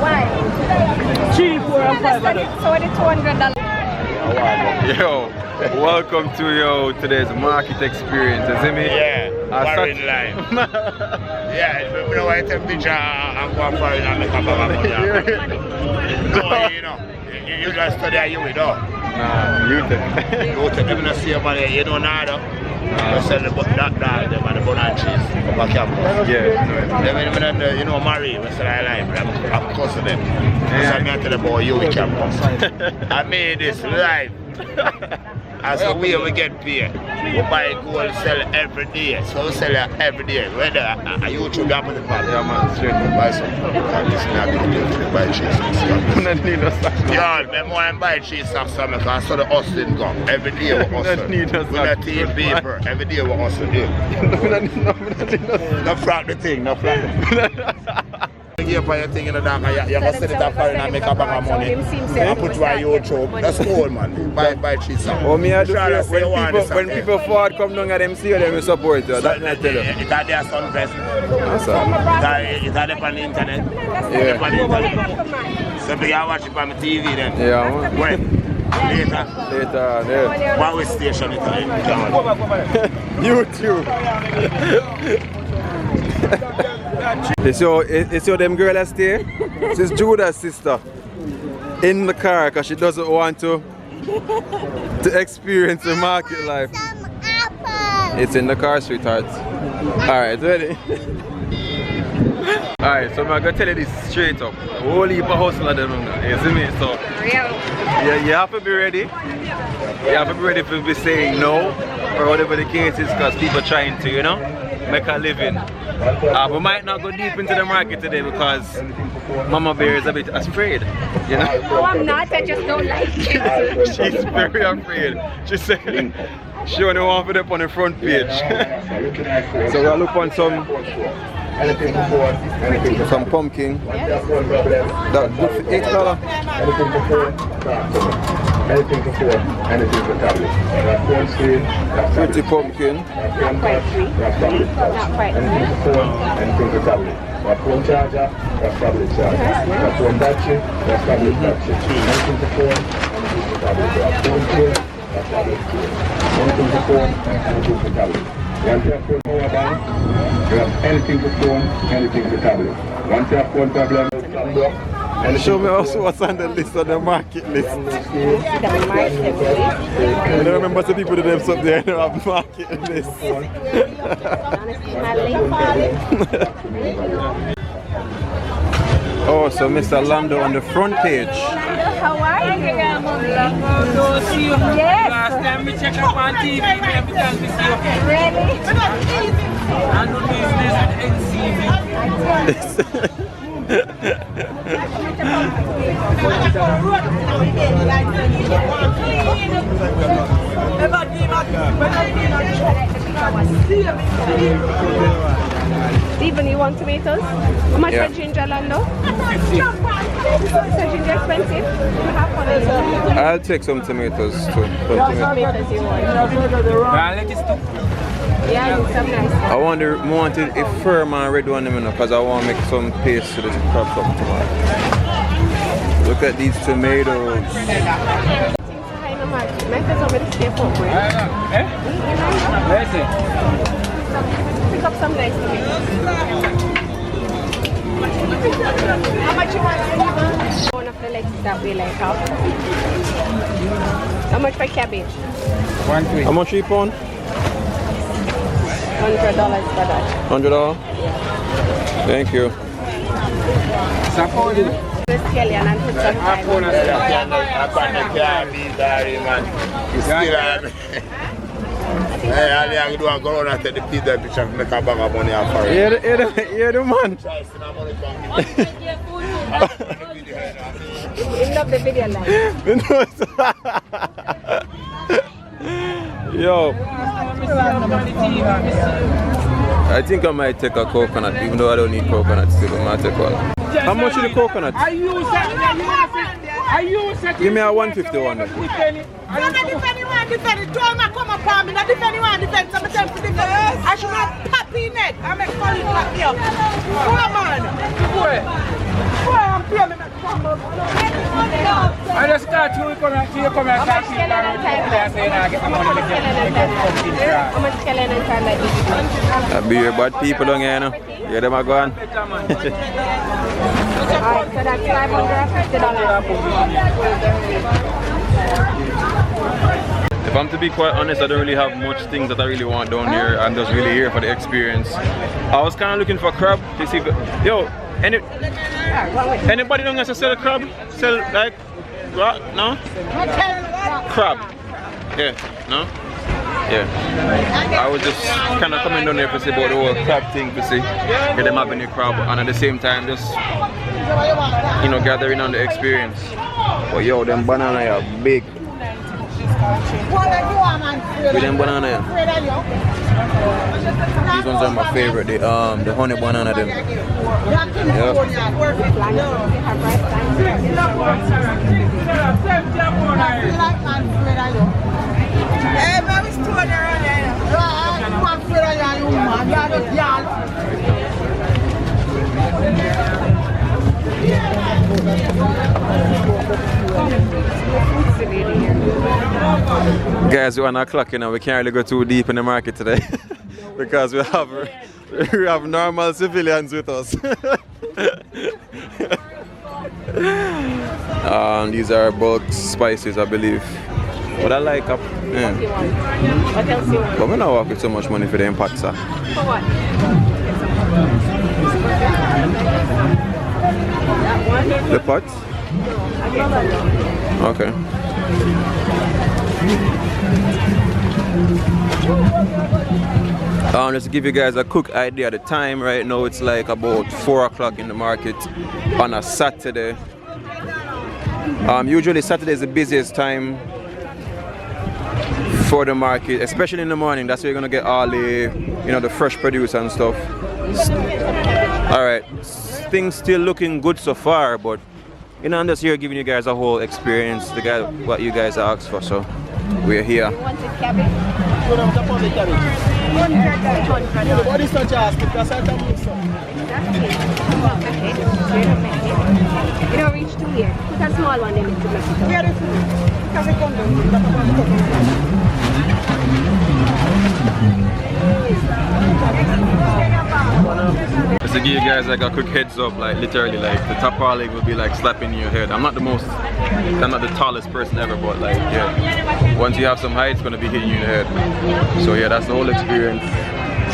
Why? Cheap for a $500. So the $200. Yo, welcome to today's market experience. You see me? Yeah, foreign line. Yeah, you know I take a picture and go foreign and make a bag of money. No, you know, you just study at you with all. Nah, you take. You take them to see your money, you don't know that. You sell the that dog, them and the bun and cheese over campus. Yeah. Then you know, marry, we say I like, I'm cussing them. So I'm going to the boy, you campus. I made this live. As a way we get paid. We buy gold, sell every day. So we sell it every day. Whether a YouTube up on the pad. Yeah, man, straight up. Buy some. This is not a big deal to buy cheese. Yeah, them more than buy cheese and stuff because I saw the hustling go. Every day we hustle. We not team paper. Every day we hustle. No fraud the thing, no fraud the thing. You put your thing in the dark and you must set it up for and make a bag of money and put it on YouTube. That's cool, man. Buy cheese. Oh, me I do when people forward come down at them see them we support you. That's what I tell you. It's at their sunfest. That's all. It's at on the internet. Yeah. So if you watch it on the TV then. Yeah, man. When? Later, yeah. What station it on? YouTube. It's your them girl that stay. This is Judah's sister in the car because she doesn't want to experience the market life. It's in the car, sweetheart. Alright, ready? Alright, so I'm gonna tell you this straight up. A whole heap of hustle of them, you see me? So yeah, you have to be ready. You have to be ready to be saying no or whatever the case is because people are trying to, you know, make a living. We might not go deep into the market today because Mama Bear is a bit afraid, you know? No, I'm not. I just don't like it. She's very afraid. She said she only wants it up on the front page. So we'll look on some pumpkin. That good for $8. Anything for four, anything for tablet. Phone screen, pretty pumpkin. Not quite sweet. Not quite anything for phone, anything for tablet. Phone charger, that's tablet charger. Phone battery, that's tablet battery. Anything for phone, anything for tablet. Phone screen, that's tablet screen. Anything for phone, anything for tablet. Once you have phone power bank, you have anything for phone, anything for tablet. Once you have phone problem, show me also what's on the list, on the market list. The market list? I don't remember the people that have something there in the market list. Oh, so Mr. Lando on the front page. How are you? Yes. Last time we checked up on TV, every time we see you. Really? I do business with NCV. Stephen, you want tomatoes? How much for ginger, Lando? Is ginger expensive? You have one of those? I'll take some tomatoes too. What tomatoes you want? Yeah, some nice. I want it firm and red one because I want to make some paste to the crop up tomorrow. Look at these tomatoes. Pick up some nice tomatoes. How much you want? One of the legs that we like out. How much for cabbage? How much are you pound? $100 for that. $100? Thank you. This scallion and put some time on it. Hey, all you have to do is go around and take the pizza picture and make a bag of money and for it. Yeah, the man. You love the video like. Yo. I think I might take a coconut, even though I don't need coconut still, I might take one. How much is the coconut? Give me a 150 one. Depend. Two of them come up on me. Not depend one depend. So I I just start to come and see you come and start to How much skeleton and time like this? That be your bad people down here, you know. Yeah, them are gone. Alright, so that's $550. If I'm to be quite honest, I don't really have much things that I really want down here. I'm just really here for the experience. I was kind of looking for crab to see if, yo, anybody don't have to sell a crab? Sell like, what? No? Crab. Yeah, no? Yeah. I was just kind of coming down here to see about the whole crab thing to see. Get them having a crab and at the same time just, you know, gathering on the experience. But yo, them banana are big. With them banana, yeah. These ones are my favorite. The honey banana, them. Yeah. Guys, we're 1 o'clock, you know, we can't really go too deep in the market today because we have normal civilians with us. These are bulk spices, I believe. But I like up. Yeah. What else you want? But we're not walking so much money for the impact, sir. For what? The pots? Okay. Just to give you guys a quick idea of the time, right now it's like about 4 o'clock in the market on a Saturday. Usually Saturday is the busiest time for the market, especially in the morning. That's where you're gonna get all the, you know, the fresh produce and stuff. Alright, things still looking good so far, but you know, I'm just here giving you guys a whole experience, what you guys asked for, so we're here. You want the cabbage? What is such as? Because I don't know. You don't reach to here. Put a small one in to make Just to give you guys like a quick heads up, like literally like the top poly will be like slapping in your head. I'm not the tallest person ever, but like yeah, once you have some height, it's gonna be hitting you in the head. So yeah, that's the whole experience.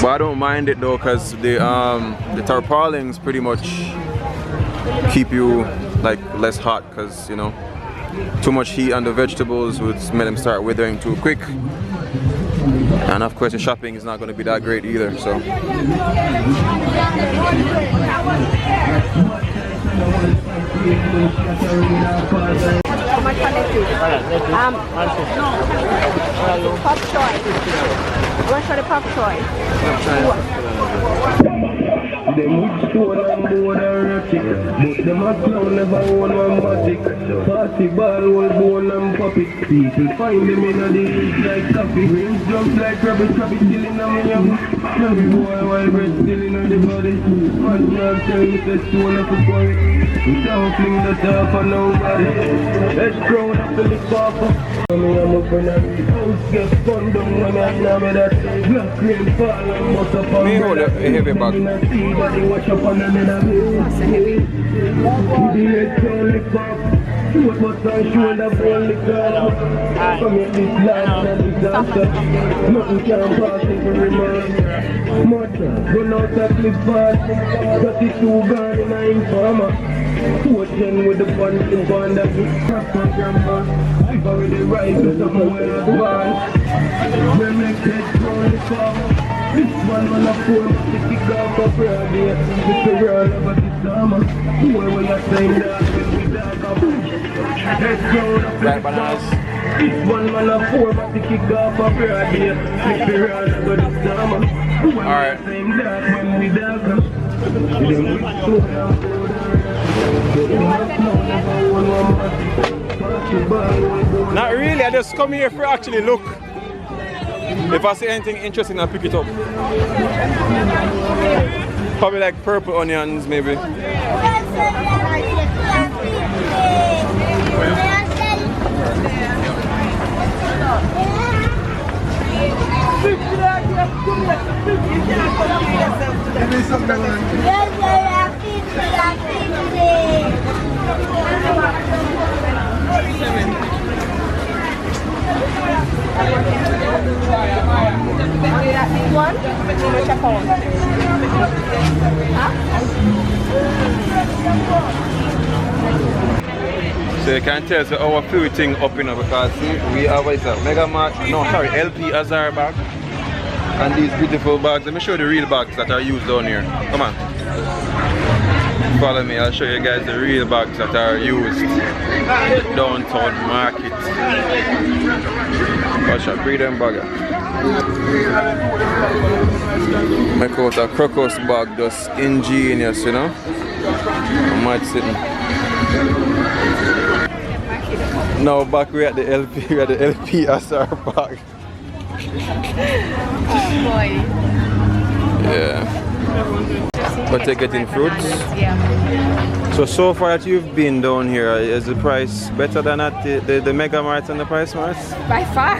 But I don't mind it though, cause the tarpaulins pretty much keep you like less hot, cause you know too much heat on the vegetables would make them start withering too quick. And of course the shopping is not going to be that great either, so. How much for the pop choy. How much for the pop choy? Them with stone and board and rotic, but them a clown never own one matic. Party ball, old bone and puppet. People find them in the heat like coffee. Rings jump like rabbit, rabbit still in a yum. Every boy wild bread still in the body. Man can't tell me the stone of the body. We don't fling the top on nobody. Let's grow up to lick off. I'm up in the house, get fun down when I'm not with that. Black cream fall and must up on hold a heavy bag. Watch up on them in a That's a heavy. the head can lick up. What must I shoulder bone lick up? Come here this land and disaster. Nothing can pass it for remand. Mother, run out that cliff fast. 32 gone in a informer. 410 with the punching band that we crack on grandma. If I with the right to somewhere advanced. We make head down lick up. This one man a phone, the kick off a prayer day. It's the real of the summer. Where we are saying that we dark up. Head down up Black bananas. This one man a phone, the kick off a prayer day. It's the real of the summer. Where we are saying that when we dark up. Not really, I just come here for actually look. If I see anything interesting, I'll pick it up. Probably like purple onions, maybe. Only that big one? How much a pound? So you can tell so our food thing up because see, we have what is that? Mega Mart, no sorry, LP Azar bag. And these beautiful bags. Let me show you the real bags that are used down here. Come on. Follow me, I'll show you guys the real bags that are used downtown market. Watch out, bring them bagger. Make out a crocus bag, just ingenious, you know. I might sitting. Now back we're at the LP, we're at the LP SR bag. Oh boy. Yeah. But they're getting fruits. Yeah. So far that you've been down here, is the price better than at the Mega Mart and the Price Marts? By far.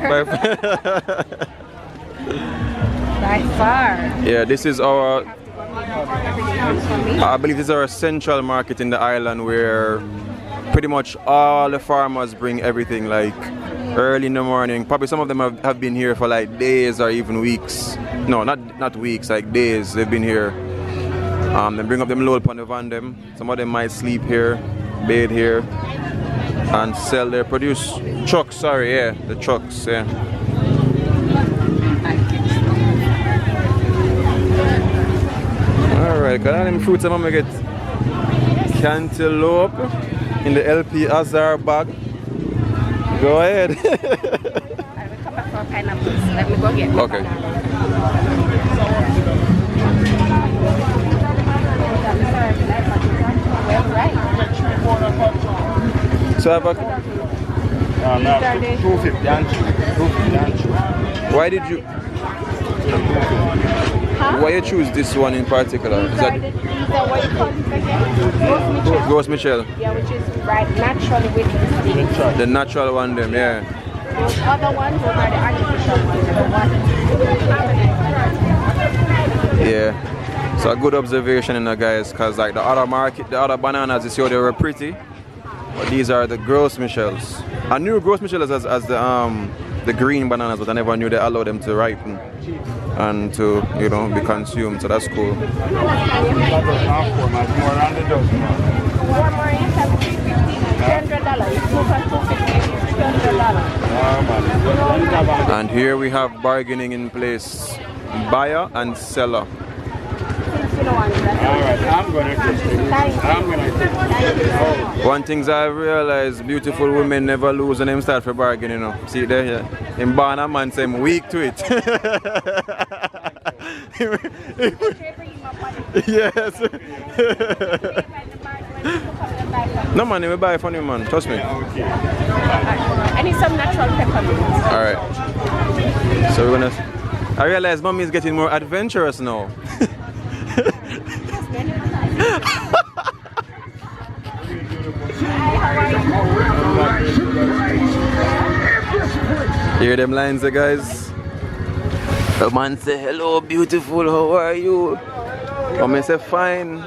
By far. Yeah, this is our, I believe this is our central market in the island where pretty much all the farmers bring everything like early in the morning. Probably some of them have been here for like days or even weeks. No, not weeks, like days they've been here. They bring up them load upon the van them. Some of them might sleep here, bathe here, and sell their produce. Trucks, sorry, yeah, the trucks, yeah. Alright, got all them fruits I'm gonna get cantaloupe in the LP Azar bag. Go ahead. I will come back for pineapples. Let me go get my Okay. So have a, 250 and 250. why did you why you choose this one in particular? Is that These are what you call this again? Ghost Michelle? Yeah, which is right naturally with the The natural one them, yeah. Those other ones, those are the artificial ones. Yeah. So a good observation in that, guys, because like the other market, the other bananas you see they were pretty. But these are the Ghost Michelles. I knew Ghost Michelles as the green bananas, but I never knew they allowed them to ripen and to, you know, be consumed. So that's cool. And here we have bargaining in place, buyer and seller. Alright, I'm gonna test it. One thing I've realized, beautiful women never lose when them start for bargaining, you know. See there, yeah. In Barna man say I'm weak to it. Yes. No man, we buy from you, man. Trust me. I need some natural peppermint. Alright. So we're gonna, I realize mommy is getting more adventurous now. Hear them lines, guys. The man say, hello, beautiful, how are you? Mommy say, fine.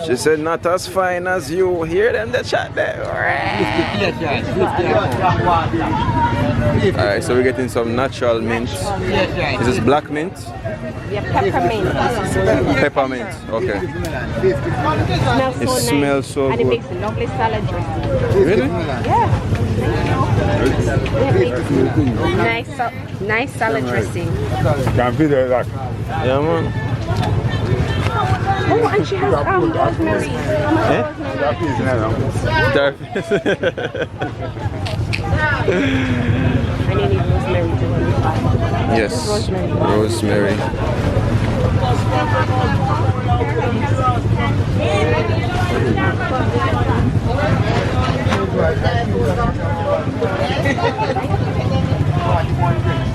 She said, not as fine as you. Hear them, the chat there. Alright, so we're getting some natural mint. Is this black mint? Yeah, peppermint. Peppermint, okay. It Smells so and good. it makes a lovely salad dressing. Really? Yeah. Nice salad dressing. Can feel that. Yeah, man. Oh, and she has rosemary. And you need rosemary too. Yes, rosemary.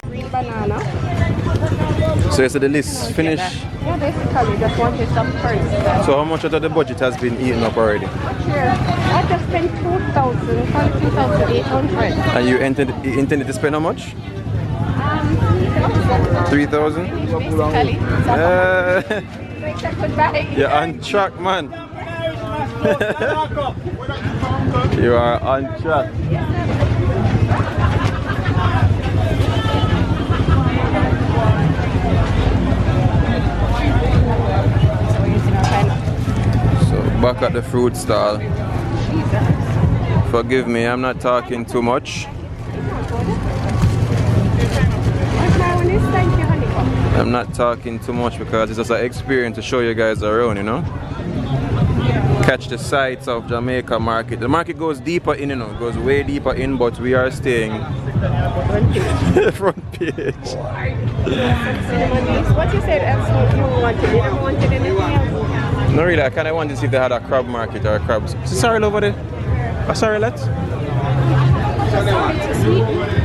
Green banana. So you said the list finished? Yeah, basically, just wanted some first. So how much of the budget has been eaten up already? Sure. I just spent 2,800. And you intended to spend how much? 3,000? Basically. You're on track, man. You are on track. So back at the fruit stall. Forgive me, I'm not talking too much. I'm not talking too much because it's just an experience to show you guys around, you know. Catch the sights of Jamaica Market. The market goes deeper in, you know, it goes way deeper in, but we are staying front page. What you said, absolutely you wanted. You never wanted anything else? No, really, I kind of wanted to see if they had a crab market or a crab. Is sorry over there? Sorry, let's.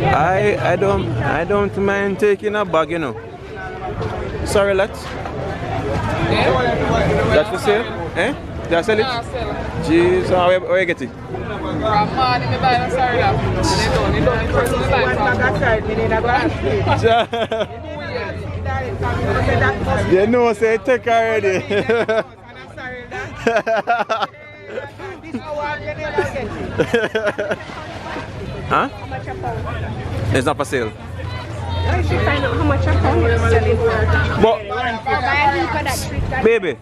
I don't mind taking a bag, you know. Sorry, let's. That's for sale? Eh? Did I sell it? Jeez, where you get it? You know, say take already. Huh? It's not for sale. I should find out how much a pound is selling for. But, baby,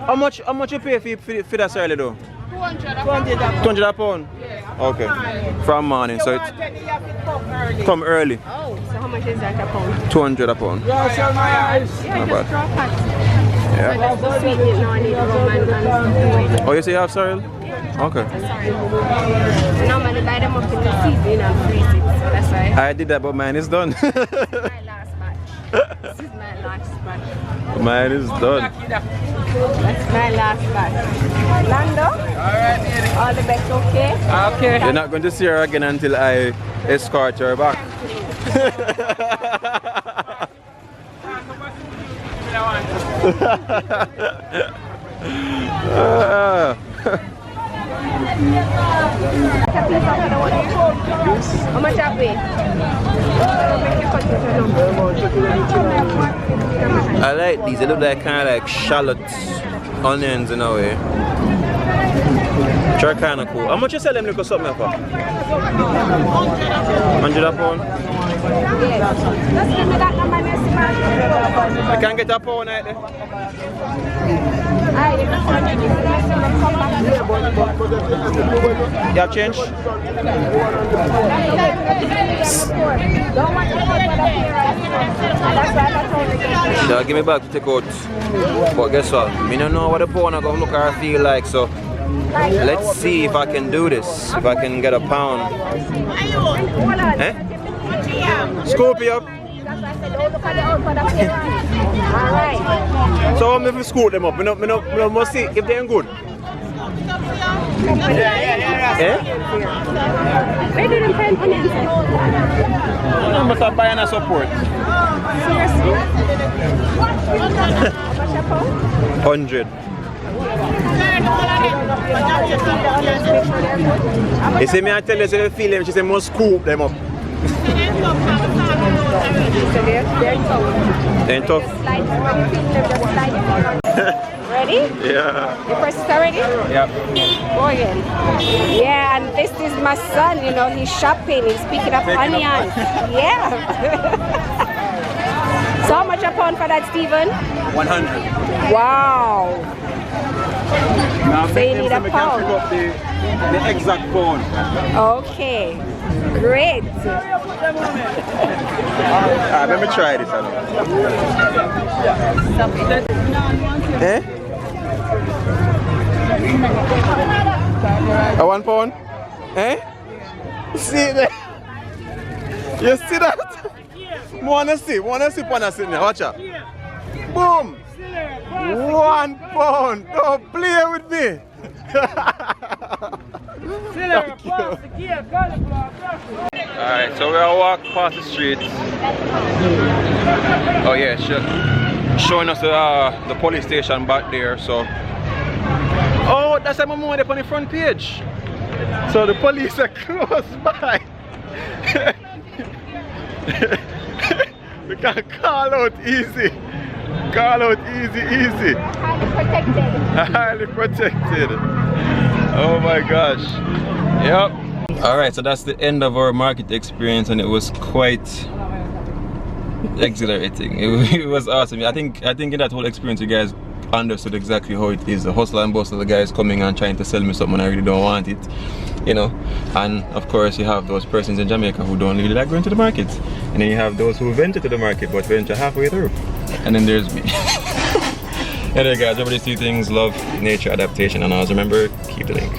how much you pay for that early though? 200 a pound? Yeah. Okay. From morning, so it's come early. Oh, so how much is that a pound? 200 a pound. Yeah, just draw packs. Yeah. So that's the sweet now I need rum and Oh, you say you have sorrel? Okay. Normally buy them up in the season and freeze it, so that's why. I did that, but mine is done. This is my last batch. This is my last batch. Mine is done. That's my last batch. Lando? All the best, okay? Okay. You're not going to see her again until I escort her back. How much are we? I like these. They look like kind of like shallots, onions in a way. They're kind of cool. How much you sell them little something for? 100 a pound? I can't get a pound right there. You have change? They'll give me back to take out. But guess what? I don't know what the pound are going to look or feel like, so let's see if I can do this. If I can get a pound. Eh? Scoop it up. Alright. So I'm going to scoop them up. I must see if they're good. Eh? Where did you find onions? I must have buying a support. Seriously? How much a pound? 100. You see me, I tell you, so they feel them, she said, must scoop them up. They're tough. Ready? Yeah. The press is already? Yep. Go again. Yeah, and this is my son, you know, he's shopping, he's picking up onions. Yeah. So how much a pound for that, Stephen? 100. Wow. Now, So you need a pound. Pick up the exact pound. Okay. Great. Let me try this. Eh? A 1 pound? Eh? See that? You see that? Wanna see now. Watch out. Boom! 1 pound. Don't play with me. Thank you. Alright, so we're walking past the street. Oh yeah, yeah, showing us the police station back there. So, oh, that's a moment up on the front page. So the police are close by. We can call out easy. Call out easy. Highly protected. Oh my gosh. Yep. Alright, so that's the end of our market experience, and it was quite exhilarating. It was awesome. I think in that whole experience you guys understood exactly how it is. The hustle and bustle, the guys coming and trying to sell me something I really don't want it, you know. And of course you have those persons in Jamaica who don't really like going to the market, and then you have those who venture to the market but venture halfway through, and then there's me. Anyway guys, remember these two things: love, nature, adaptation, and always remember, keep the link.